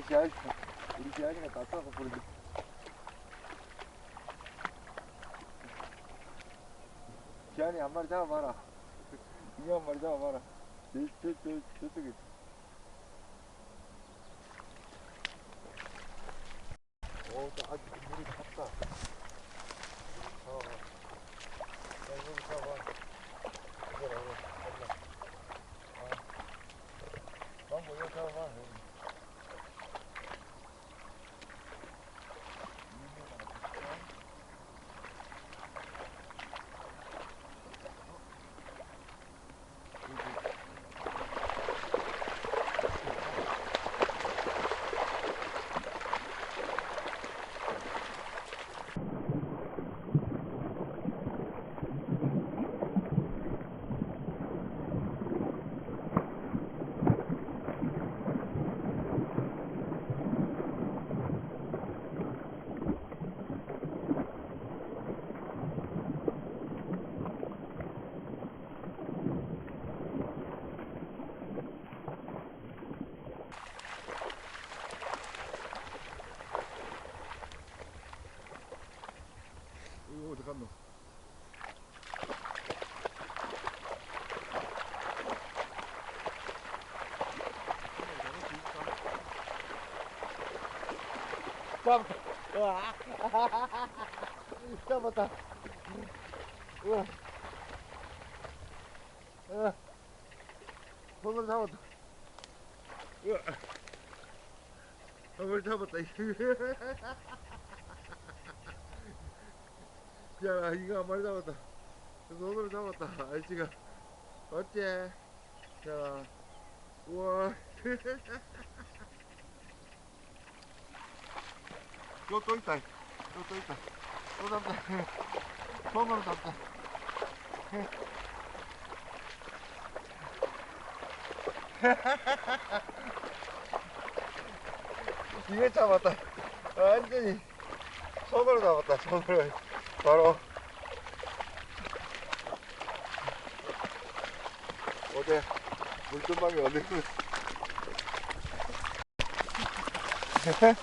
우리 지아이가 다 싸고 부르지. 지아이 한 마리 잡아봐라. 이거 한 마리 잡아봐라. 저쪽에. 오, 아직 물이 찼다. 야, 여기 잡아. 이거라, 이거. 망고, 이거 잡아봐. 어디 갔노? 잡았다. 우와. 잡았다. 우와. 손으로 잡았다. 우와. 손으로 잡았다. 야, 이거 한 마리 잡았다. 손으로 잡았다. 알지가. 어째? 자, 우와. 또 있다. 또 있다. 또 잡다. 손으로 잡다. 이거 잡았다. 완전히 손으로 잡았다. 손으로. 바로. 어제 물전방에 어디 있어? 자,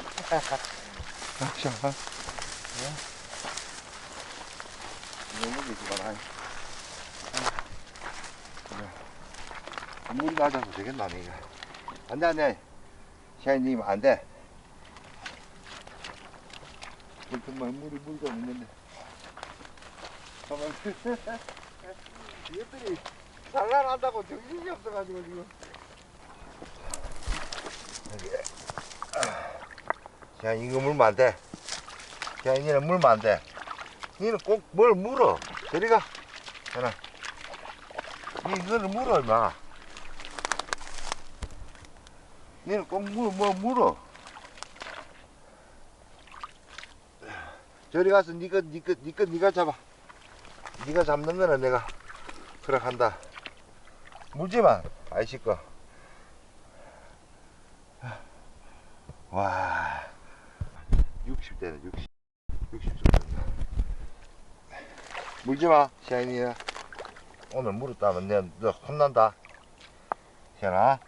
너무 기쁘다. 물이 낮아서 되겠나, 이거. 안 돼, 안 돼. 샤이님, 안 돼. 물전방에 물이 좀 있는데. 가만. 이것들이 산란한다고 정신이 없어가지고, 지금. 자, 이거 물면 안 돼. 자, 니는 물면 안 돼. 니는 꼭 뭘 물어. 저리 가. 하나. 니 이거를 물어, 임마. 니는 꼭 물어. 저리 가서 니가 잡아. 니가 잡는 거는 내가 허락한다. 물지마. 아이씨 거. 와. 60대네, 60 정도. 물지마, 샤이니야. 오늘 물었다면 내가 너 혼난다. 시안아.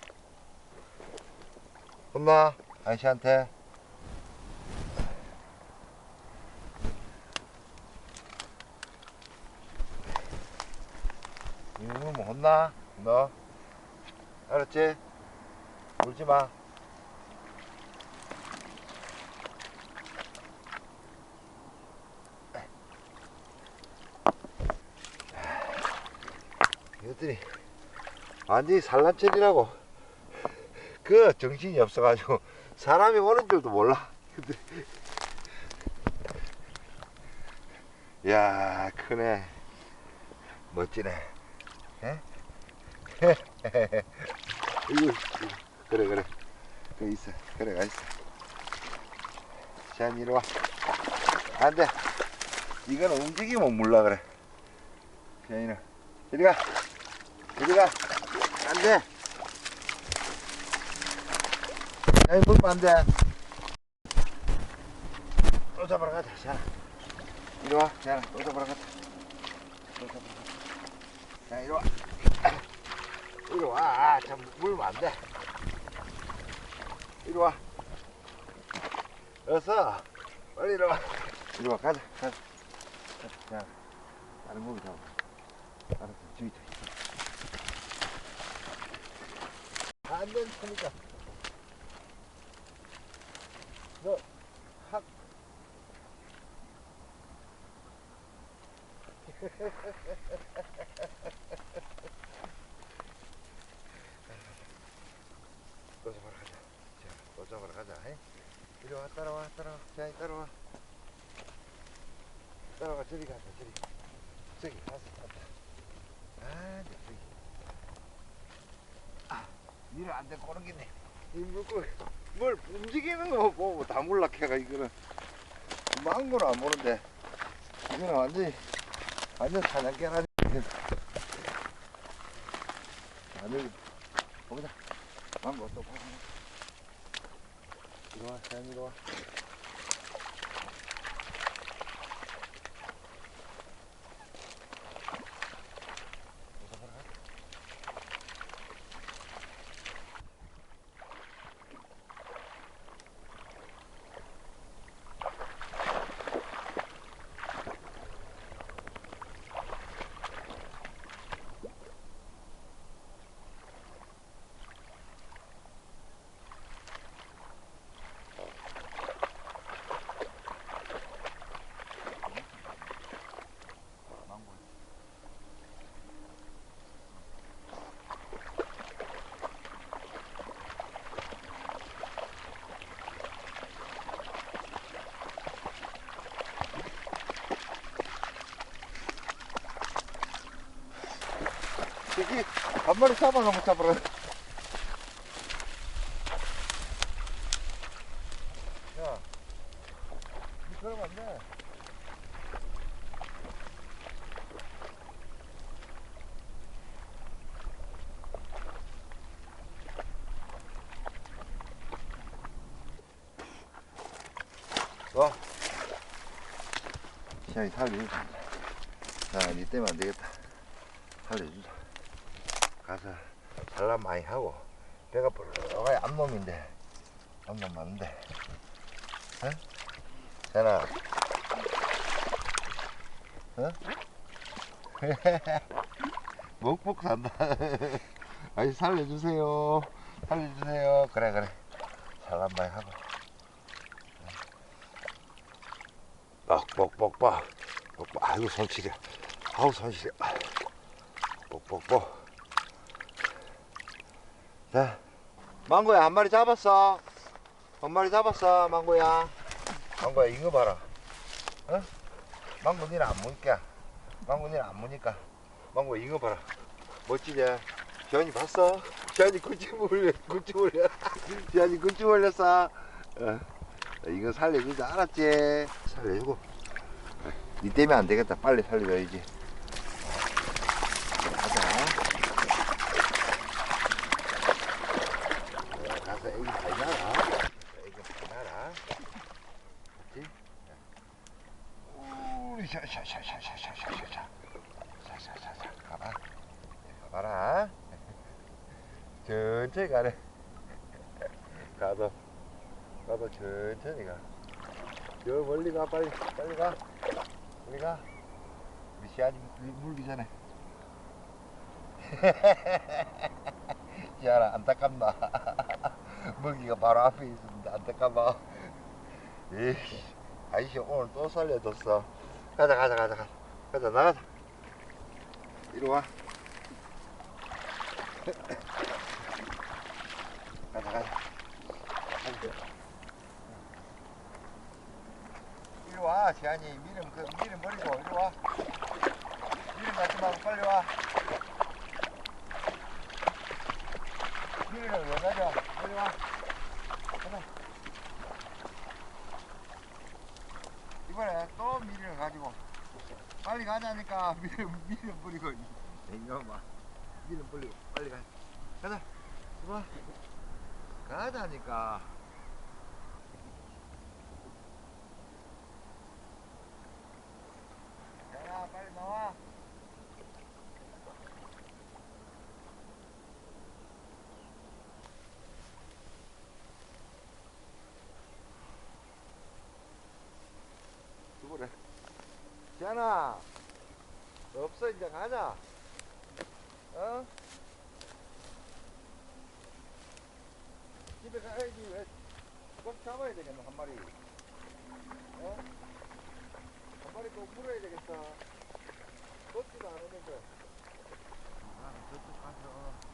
혼나, 아이씨한테. 이거 물면 혼나, 너. 알았지? 물지마. 이것들이 완전히 산란철이라고. 그 정신이 없어가지고 사람이 오는 줄도 몰라. 근데 야, 크네. 멋지네. 에? 이거 그래 그 있어. 그래 가 있어. 자, 이리 와. 안돼. 이거는 움직이면 몰라 그래. 자, 이리 가. 안돼. 야, 물면 안돼. 또 잡으러 가자. 자, 이리 와. 자, 또 잡으러 가자. 자, 이리 와. 이리 와. 참, 물면 안돼. 이리 와. 어서 빨리 이리 와. 이리 와 가자. 자 다른 고기 잡아. 알았어 저기 있어. 안 된다니까. 너 확. 또 잡으러 가자. 자, 또 잡으러 가자. 이리 와, 따라와. 자, 따라와. 따라와, 저리 가자, 저리. 저기 가서 탔다. 이제 저기. 니를 안 데리고 오는 게네. 이 물고기, 뭘 움직이는 거 보고 다 몰락해가, 이거는. 망고는 안 보는데, 이거는 완전 사냥개라니. 아니, 보자. 망고 또 보자. 이리 와, 자, 이리 와. 여기 한 마리 잡아가 못 잡으러. 야, 니 그러면 안 돼. 와. 시장이 살려주자. 자, 니 때문에 안 되겠다. 살려주자. 가서 산란 많이 하고 배가 뻘렁하게 암놈인데 암놈 많은데 어? 자나 어? 먹복 산다. 아이 살려주세요 그래 산란 많이 하고 뻑뻑뻑뻑 아이고 손시려 아우 손시려 뻑뻑뻑. 자, 망고야 한 마리 잡았어. 망고야. 망고야 이거 봐라. 어? 망고 니는 안 무니까. 망고 이거 봐라. 멋지지? 지안이 봤어? 지안이 굴집 올렸어. 지안이 굴집 올렸어. 이거 살려주자 알았지? 살려주고. 니 때문에 안 되겠다. 빨리 살려줘야지. 애기 잘 나라. 그렇지? 우리 샤샤샤샤샤샤샤샤. 가봐라. 천천히 가래. 가도 천천히 가. 저 멀리 가 빨리 가. 우리 시안이 물기 전에. 시안아 안타깝나. 먹이가 바로 앞에 있었는데 안타까워. 에이씨, 아이씨 오늘 또 살려줬어. 가자 나가자. 이리 와. 가자. 이리 와, 시안이 미름 버리고 이리 와. 미름 갖지 말고 빨리 와. 미름을 왜 가져? 빨리 와. 가자. 이번에 또 미리를 가지고 빨리 가자니까 미리 버리고 이놈아 미리 버리고 빨리 가자 이봐 가자니까. 야 빨리 나와. 지안아, 없어, 이제 가자. 어? 집에 가야지. 왜? 꼭 잡아야 되겠노, 한 마리. 어? 한 마리 꼭 물어야 되겠어. 걷지도 않으면서. 아, 저쪽 가서.